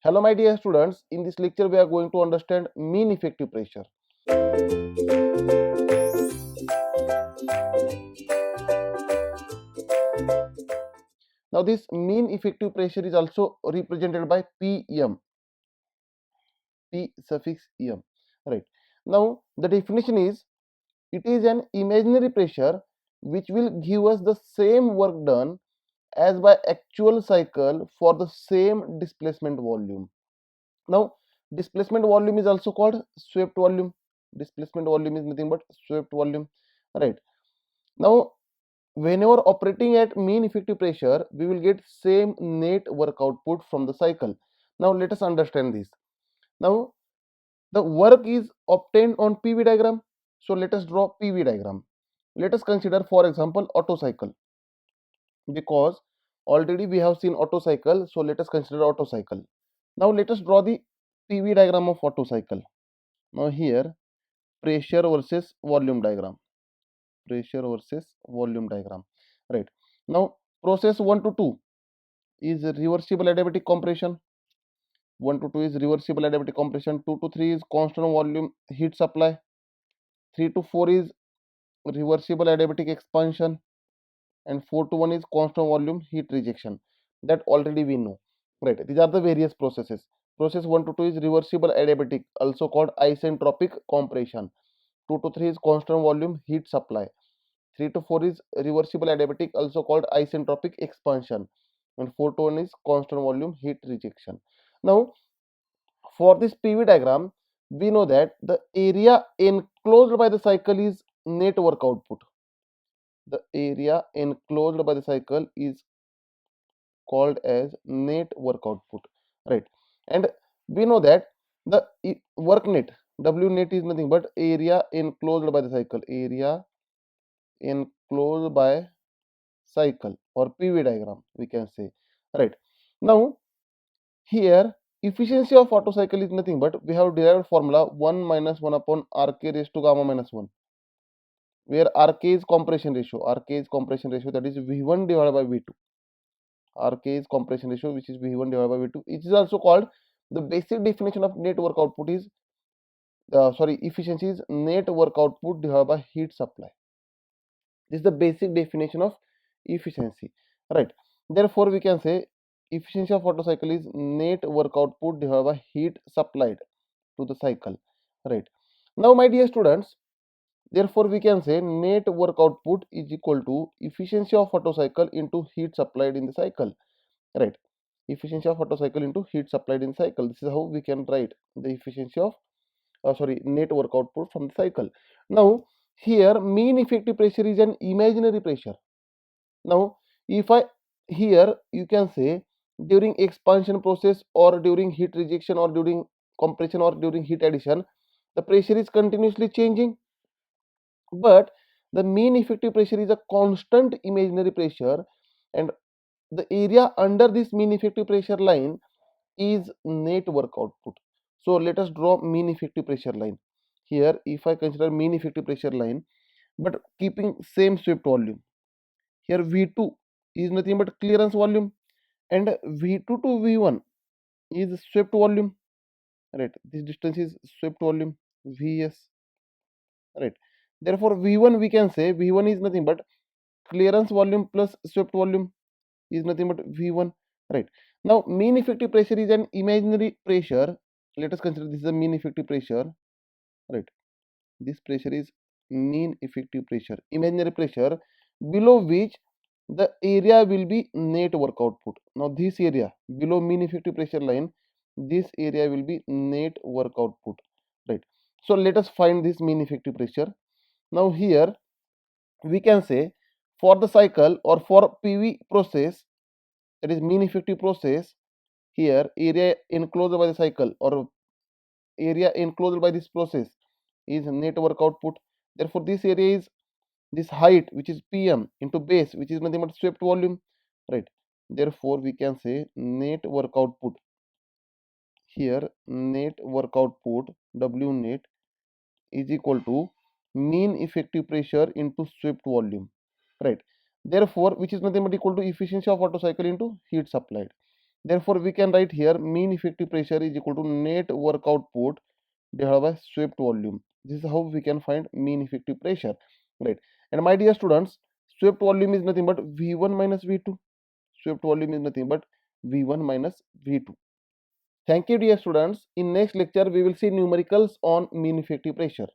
Hello my dear students, in this lecture we are going to understand mean effective pressure. Now this mean effective pressure is also represented by PM, P suffix em, right. Now the definition is, it is an imaginary pressure which will give us the same work done as by actual cycle for the same displacement volume. Now displacement volume is also called swept volume. Displacement volume is nothing but swept volume, right. Now whenever operating at mean effective pressure, we will get same net work output from the cycle. Now let us understand this. Now the work is obtained on PV diagram. So let us draw PV diagram. Let us consider for example Otto cycle, because already we have seen Otto cycle. So let us consider Otto cycle. Now let us draw the PV diagram of Otto cycle. Now here pressure versus volume diagram. Pressure versus volume diagram, right. Now process 1 to 2 is reversible adiabatic compression. 1 to 2 is reversible adiabatic compression. 2 to 3 is constant volume heat supply. 3 to 4 is reversible adiabatic expansion, and 4 to 1 is constant volume heat rejection. That already we know, right. These are the various processes. Process 1 to 2 is reversible adiabatic, also called isentropic compression. 2 to 3 is constant volume heat supply. 3 to 4 is reversible adiabatic, also called isentropic expansion, and 4 to 1 is constant volume heat rejection. Now for this PV diagram, we know that the area enclosed by the cycle is net work output. The area enclosed by the cycle is called as net work output, right. And we know that the work net, W net, is nothing but area enclosed by the cycle. Area enclosed by cycle, or PV diagram we can say, right. Now here efficiency of Otto cycle is nothing but, we have derived formula 1 minus 1 upon Rk raised to gamma minus 1, where Rk is compression ratio. Rk is compression ratio, that is V1 divided by V2. Rk is compression ratio, which is V1 divided by V2. It is also called, the basic definition of net work output is efficiency is net work output divided by heat supply. This is the basic definition of efficiency, right. Therefore we can say efficiency of Otto cycle is net work output divided by heat supplied to the cycle, right. Now my dear students, therefore we can say net work output is equal to efficiency of Otto cycle into heat supplied in the cycle, right. Efficiency of Otto cycle into heat supplied in cycle. This is how we can write the efficiency of net work output from the cycle. Now here mean effective pressure is an imaginary pressure. Now if I, here you can say during expansion process, or during heat rejection, or during compression, or during heat addition, the pressure is continuously changing, but the mean effective pressure is a constant imaginary pressure, and the area under this mean effective pressure line is net work output. So let us draw mean effective pressure line. Here if I consider mean effective pressure line, but keeping same swept volume, here V2 is nothing but clearance volume, and V2 to V1 is swept volume, right. This distance is swept volume, Vs, right. Therefore V1, we can say V1 is nothing but clearance volume plus swept volume, is nothing but V1, right. Now mean effective pressure is an imaginary pressure. Let us consider this is a mean effective pressure, right. This pressure is mean effective pressure, imaginary pressure, below which the area will be net work output. Now this area below mean effective pressure line, this area will be net work output, right. So let us find this mean effective pressure. Now here we can say for the cycle, or for PV process, that is mean effective process, here area enclosed by the cycle, or area enclosed by this process, is net work output. Therefore this area is this height, which is PM, into base, which is nothing but swept volume, right. Therefore we can say net work output, here net work output W net is equal to mean effective pressure into swept volume, right. Therefore which is nothing but equal to efficiency of Otto cycle into heat supplied. Therefore, we can write here mean effective pressure is equal to net work output divided by swept volume. This is how we can find mean effective pressure, right? And my dear students, swept volume is nothing but V1 minus V2. Swept volume is nothing but V1 minus V2. Thank you, dear students. In next lecture, we will see numericals on mean effective pressure.